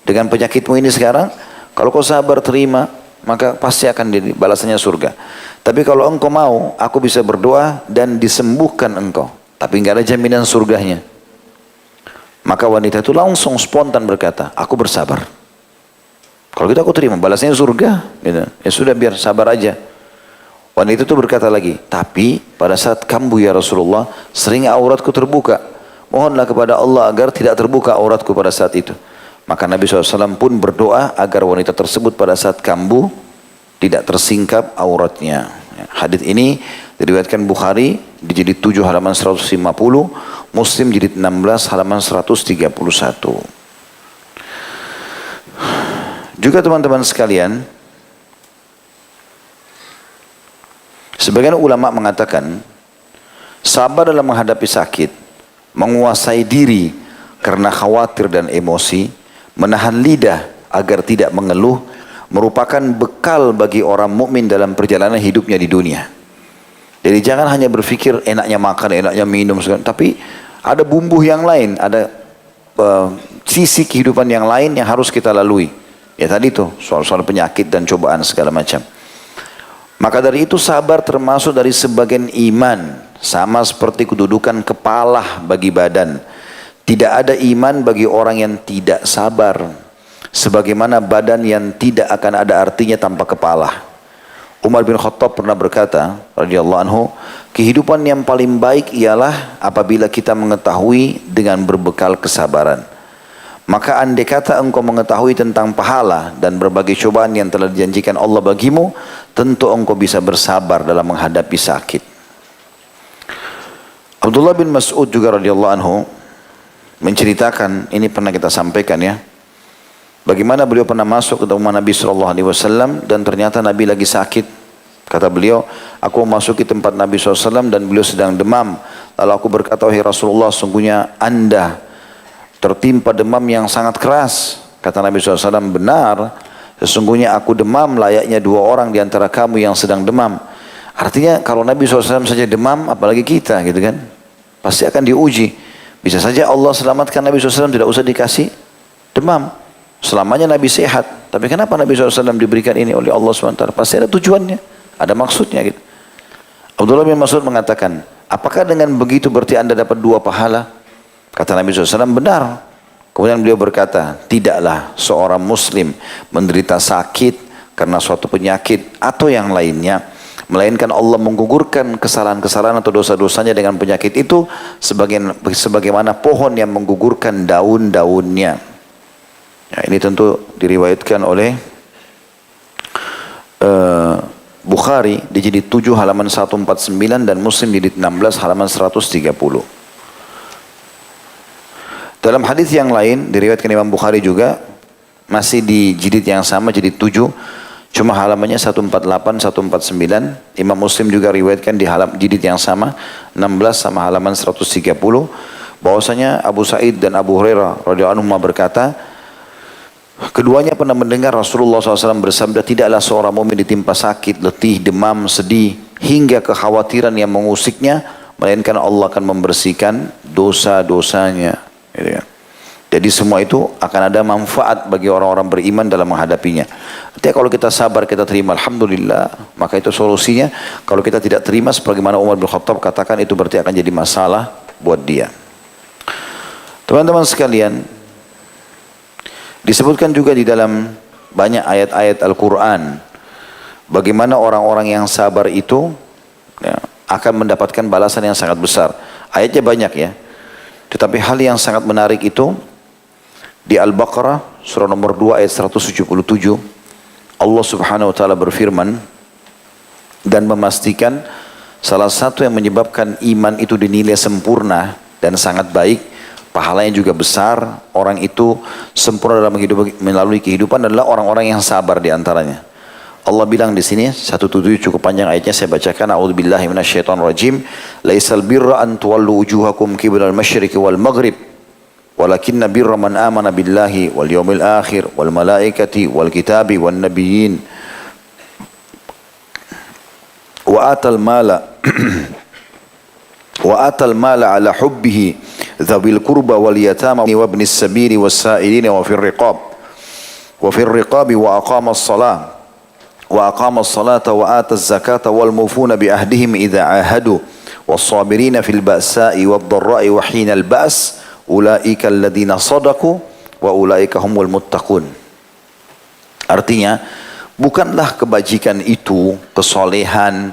Dengan penyakitmu ini sekarang, kalau kau sabar terima, maka pasti akan balasannya surga. Tapi kalau engkau mau, aku bisa berdoa dan disembuhkan engkau. Tapi enggak ada jaminan surganya. Maka wanita itu langsung spontan berkata, aku bersabar. Kalau gitu aku terima, balasnya surga. Gitu. Ya sudah, biar sabar aja. Wanita itu berkata lagi, tapi pada saat kambuh ya Rasulullah, sering auratku terbuka. Mohonlah kepada Allah agar tidak terbuka auratku pada saat itu. Maka Nabi SAW pun berdoa agar wanita tersebut pada saat kambuh tidak tersingkap auratnya. Hadis ini diriwayatkan Bukhari di jilid 7 halaman 150, Muslim jilid 16 halaman 131. Juga teman-teman sekalian, sebagian ulama mengatakan sabar dalam menghadapi sakit, menguasai diri karena khawatir dan emosi, menahan lidah agar tidak mengeluh, merupakan bekal bagi orang mukmin dalam perjalanan hidupnya di dunia. Jadi jangan hanya berpikir enaknya makan, enaknya minum, tapi ada bumbu yang lain, ada sisi kehidupan yang lain yang harus kita lalui. Ya tadi tuh soal-soal penyakit dan cobaan segala macam. Maka dari itu sabar termasuk dari sebagian iman, sama seperti kedudukan kepala bagi badan. Tidak ada iman bagi orang yang tidak sabar, sebagaimana badan yang tidak akan ada artinya tanpa kepala. Umar bin Khattab pernah berkata, radhiyallahu anhu, kehidupan yang paling baik ialah apabila kita mengetahui dengan berbekal kesabaran. Maka andai kata engkau mengetahui tentang pahala dan berbagai cobaan yang telah dijanjikan Allah bagimu, tentu engkau bisa bersabar dalam menghadapi sakit. Abdullah bin Mas'ud juga radhiyallahu anhu menceritakan, ini pernah kita sampaikan ya, bagaimana beliau pernah masuk ke rumah Nabi SAW dan ternyata Nabi lagi sakit. Kata beliau, aku memasuki tempat Nabi SAW dan beliau sedang demam. Lalu aku berkata, wahai Rasulullah, sungguhnya anda tertimpa demam yang sangat keras. Kata Nabi SAW, benar, sesungguhnya aku demam layaknya dua orang di antara kamu yang sedang demam. Artinya kalau Nabi SAW saja demam, apalagi kita gitu kan, pasti akan diuji. Bisa saja Allah selamatkan Nabi SAW, tidak usah dikasih demam. Selamanya Nabi sehat. Tapi kenapa Nabi SAW diberikan ini oleh Allah SWT? Pasti ada tujuannya, ada maksudnya gitu. Abdullah bin Mas'ud mengatakan, apakah dengan begitu berarti anda dapat dua pahala? Kata Nabi SAW, benar. Kemudian beliau berkata, tidaklah seorang muslim menderita sakit karena suatu penyakit atau yang lainnya, melainkan Allah menggugurkan kesalahan-kesalahan atau dosa-dosanya dengan penyakit itu sebagaimana pohon yang menggugurkan daun-daunnya. Ya, ini tentu diriwayatkan oleh Bukhari di jilid 7 halaman 149 dan Muslim di jilid 16 halaman 130. Dalam hadis yang lain diriwayatkan Imam Bukhari juga masih di jilid yang sama, jilid 7, cuma halamannya 148, 149. Imam Muslim juga riwayatkan di jilid yang sama 16 sama halaman 130, bahwasanya Abu Sa'id dan Abu Hurairah radhiyallahu anhuma berkata, keduanya pernah mendengar Rasulullah SAW bersabda, tidaklah seorang mukmin ditimpa sakit, letih, demam, sedih, hingga kekhawatiran yang mengusiknya, melainkan Allah akan membersihkan dosa-dosanya. Jadi semua itu akan ada manfaat bagi orang-orang beriman dalam menghadapinya. Artinya kalau kita sabar, kita terima, alhamdulillah, maka itu solusinya. Kalau kita tidak terima, sebagaimana Umar bin Khattab katakan, itu berarti akan jadi masalah buat dia. Teman-teman sekalian, disebutkan juga di dalam banyak ayat-ayat Al-Quran, bagaimana orang-orang yang sabar itu ya, akan mendapatkan balasan yang sangat besar. Ayatnya banyak ya, tetapi hal yang sangat menarik itu di Al-Baqarah surah nomor 2 ayat 177, Allah Subhanahu wa taala berfirman dan memastikan salah satu yang menyebabkan iman itu dinilai sempurna dan sangat baik, pahalanya juga besar, orang itu sempurna dalam melalui kehidupan adalah orang-orang yang sabar di antaranya. Allah bilang di sini 177, cukup panjang ayatnya, saya bacakan. A'udzubillahi minasyaitonirrajim. Laisal birra an tuwallu wujuhakum qiblal masyriqi wal maghrib, walakinna birra man amana billahi wal yawmil akhir wal malaikati wal kitabi wan nabiyyin wa atal mala ala hubbihi dzawil qurba wal yatama wa ibnis sabili was sa'ilina wa fir riqabi wa aqamas salat وأقام الصلاة وآتى الزكاة والموفون بأهدهم إذا عاهدوا والصابرين في البأساء والضراء وحين البأس أولئك الذين صدقوا وأولئك هم المتقون. Artinya, bukanlah kebajikan itu, kesolehan,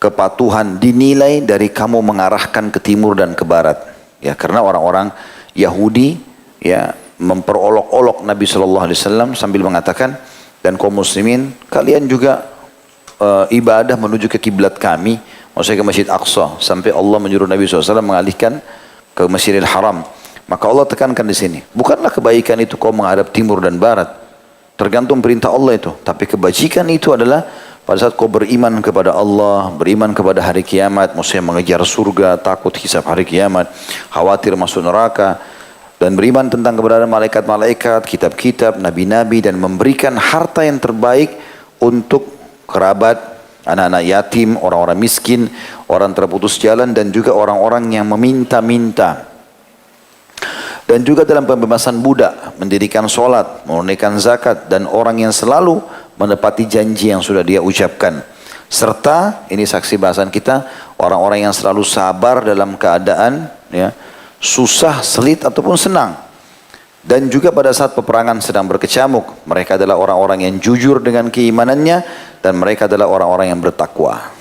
kepatuhan dinilai dari kamu mengarahkan ke timur dan ke barat. Ya, karena orang-orang Yahudi ya memperolok-olok Nabi SAW sambil mengatakan, dan kaum muslimin, kalian juga ibadah menuju ke kiblat kami, maksudnya ke Masjid Aqsa, sampai Allah menyuruh Nabi SAW mengalihkan ke Masjidil Haram. Maka Allah tekankan di sini, bukanlah kebaikan itu kau menghadap timur dan barat. Tergantung perintah Allah itu. Tapi kebajikan itu adalah pada saat kau beriman kepada Allah, beriman kepada hari kiamat, maksudnya mengejar surga, takut hisab hari kiamat, khawatir masuk neraka, dan beriman tentang keberadaan malaikat-malaikat, kitab-kitab, nabi-nabi, dan memberikan harta yang terbaik untuk kerabat, anak-anak yatim, orang-orang miskin, orang terputus jalan, dan juga orang-orang yang meminta-minta. Dan juga dalam pembebasan budak, mendirikan sholat, menunaikan zakat, dan orang yang selalu menepati janji yang sudah dia ucapkan. Serta, ini saksi bahasan kita, orang-orang yang selalu sabar dalam keadaan ya, susah, selit, ataupun senang. Dan juga pada saat peperangan sedang berkecamuk, mereka adalah orang-orang yang jujur dengan keimanannya, dan mereka adalah orang-orang yang bertakwa.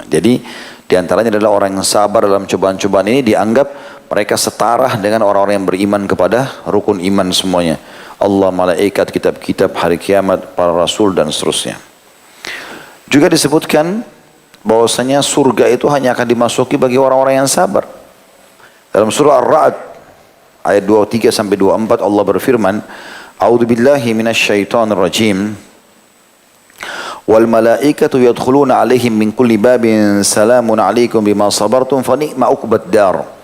Jadi, diantaranya adalah orang yang sabar dalam cobaan-cobaan ini dianggap mereka setara dengan orang-orang yang beriman kepada rukun iman semuanya. Allah, malaikat, kitab-kitab, hari kiamat, para rasul, dan seterusnya. Juga disebutkan bahwasanya surga itu hanya akan dimasuki bagi orang-orang yang sabar. Dalam surah Ar-Ra'd ayat 23-24 Allah berfirman, A'udzubillahi minasyaitonir rajim. Wal malaikatu yadkhuluna 'alaihim min kulli babin salamun 'alaikum bima sabartum fa ni'ma 'uqbad dar.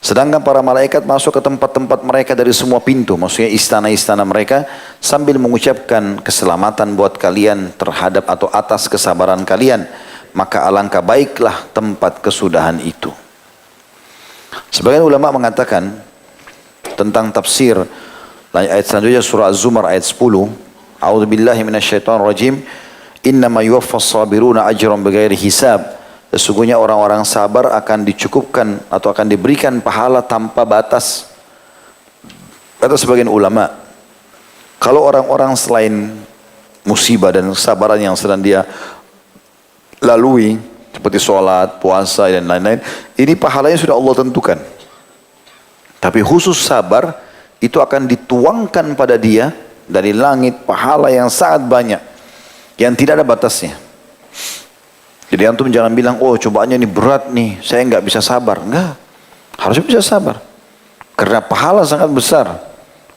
Sedangkan para malaikat masuk ke tempat-tempat mereka dari semua pintu, maksudnya istana-istana mereka, sambil mengucapkan keselamatan buat kalian terhadap atau atas kesabaran kalian, maka alangkah baiklah tempat kesudahan itu. Sebagian ulama mengatakan tentang tafsir ayat selanjutnya surah Az-Zumar ayat 10, A'udzubillahi minasyaitonir rajim, innama yuwaffas sabiruna ajran bighairi hisab. Sesungguhnya orang-orang sabar akan dicukupkan atau akan diberikan pahala tanpa batas. Kata sebagian ulama, kalau orang-orang selain musibah dan kesabaran yang sedang dia lalui, seperti sholat, puasa, dan lain-lain, ini pahalanya sudah Allah tentukan. Tapi khusus sabar, itu akan dituangkan pada dia dari langit pahala yang sangat banyak, yang tidak ada batasnya. Jadi antum jangan bilang, oh cobaannya ini berat nih, saya nggak bisa sabar. Enggak, harusnya bisa sabar. Karena pahala sangat besar.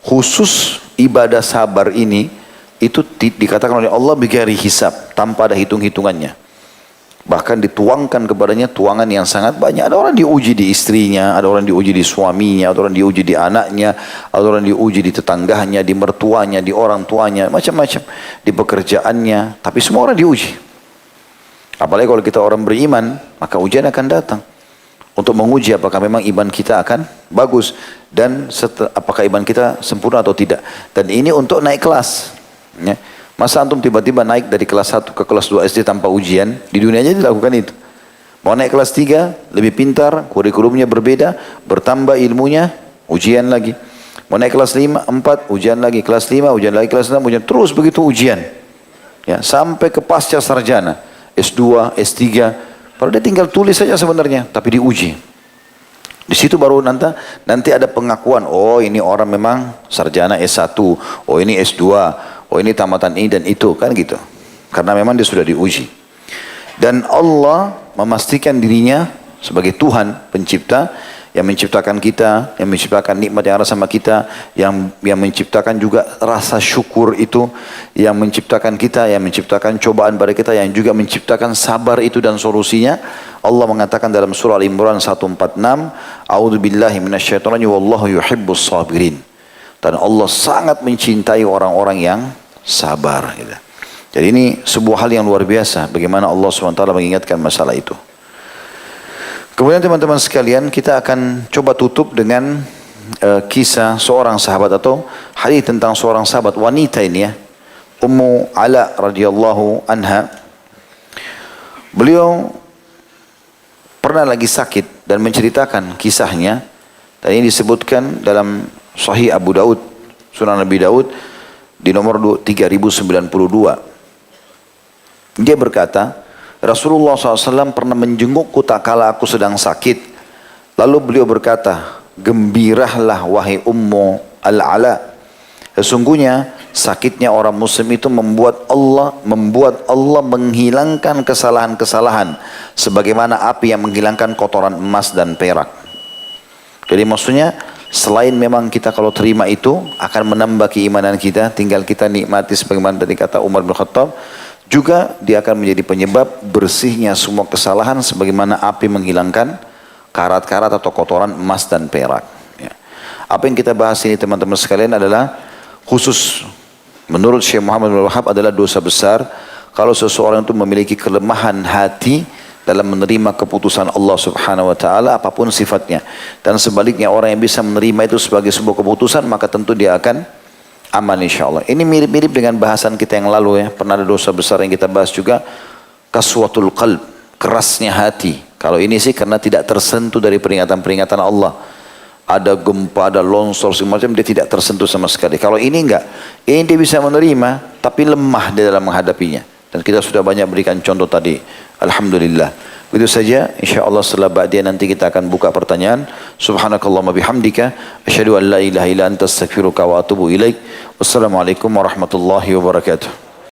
Khusus ibadah sabar ini, itu dikatakan oleh Allah bighairi hisab, tanpa ada hitung-hitungannya. Bahkan dituangkan kepadanya tuangan yang sangat banyak. Ada orang diuji di istrinya, ada orang diuji di suaminya, ada orang diuji di anaknya, ada orang diuji di tetangganya, di mertuanya, di orang tuanya, macam-macam. Di pekerjaannya, tapi semua orang diuji. Apalagi kalau kita orang beriman, maka ujian akan datang untuk menguji apakah memang iman kita akan bagus dan apakah iman kita sempurna atau tidak. Dan ini untuk naik kelas. Ya. Masa antum tiba-tiba naik dari kelas 1 ke kelas 2 SD tanpa ujian? Di dunia aja dilakukan itu. Mau naik kelas 3, lebih pintar, kurikulumnya berbeda, bertambah ilmunya, ujian lagi. Mau naik kelas 5, 4, ujian lagi, kelas 5, ujian lagi, kelas 6, ujian. Terus begitu ujian. Ya, sampai ke pasca sarjana. S2, S3, padahal dia tinggal tulis saja sebenarnya, tapi diuji. Di situ baru nanti ada pengakuan, oh ini orang memang sarjana S1, oh ini S2, oh ini tamatan ini dan itu, kan gitu. Karena memang dia sudah diuji. Dan Allah memastikan dirinya sebagai Tuhan pencipta, yang menciptakan kita, yang menciptakan nikmat yang ada sama kita, yang menciptakan juga rasa syukur itu, yang menciptakan kita, yang menciptakan cobaan pada kita, yang juga menciptakan sabar itu dan solusinya. Allah mengatakan dalam surah Al-Imran 146, A'udzubillahi minasyaitonir rajim, wallahu yuhibbus sabirin. Dan Allah sangat mencintai orang-orang yang sabar. Jadi ini sebuah hal yang luar biasa, bagaimana Allah SWT mengingatkan masalah itu. Kemudian teman-teman sekalian, kita akan coba tutup dengan kisah seorang sahabat atau hadis tentang seorang sahabat wanita ini ya, Ummu Ala radhiyallahu anha. Beliau pernah lagi sakit dan menceritakan kisahnya, dan ini disebutkan dalam Sahih Abu Daud, Sunan Nabi Daud di nomor 3092. Dia berkata, Rasulullah SAW pernah menjengukku tak kala aku sedang sakit. Lalu beliau berkata, gembiralah wahai Ummu Al-Ala. Sesungguhnya sakitnya orang muslim itu membuat Allah menghilangkan kesalahan-kesalahan. Sebagaimana api yang menghilangkan kotoran emas dan perak. Jadi maksudnya Selain memang kita kalau terima itu akan menambah keimanan kita, tinggal kita nikmati sebagaimana tadi kata Umar bin Khattab, juga dia akan menjadi penyebab bersihnya semua kesalahan sebagaimana api menghilangkan karat-karat atau kotoran emas dan perak. Ya. Apa yang kita bahas ini teman-teman sekalian adalah khusus menurut Syekh Muhammad bin Wahab adalah dosa besar kalau seseorang itu memiliki kelemahan hati dalam menerima keputusan Allah Subhanahu wa taala apapun sifatnya. Dan sebaliknya orang yang bisa menerima itu sebagai sebuah keputusan maka tentu dia akan aman insyaallah. Ini mirip-mirip dengan bahasan kita yang lalu ya. Pernah ada dosa besar yang kita bahas juga, kaswatul qalb, kerasnya hati. Kalau ini sih karena tidak tersentuh dari peringatan-peringatan Allah. Ada gempa, ada longsor segala macam, dia tidak tersentuh sama sekali. Kalau ini enggak, ini dia bisa menerima tapi lemah di dalam menghadapinya. Dan kita sudah banyak berikan contoh tadi. Alhamdulillah. Begitu saja. InsyaAllah setelah ba'diyah nanti kita akan buka pertanyaan. Subhanakallahumma bihamdika. Asyhadu an la ilaha illa anta astaghfiruka wa atubu ilaik. Wassalamualaikum warahmatullahi wabarakatuh.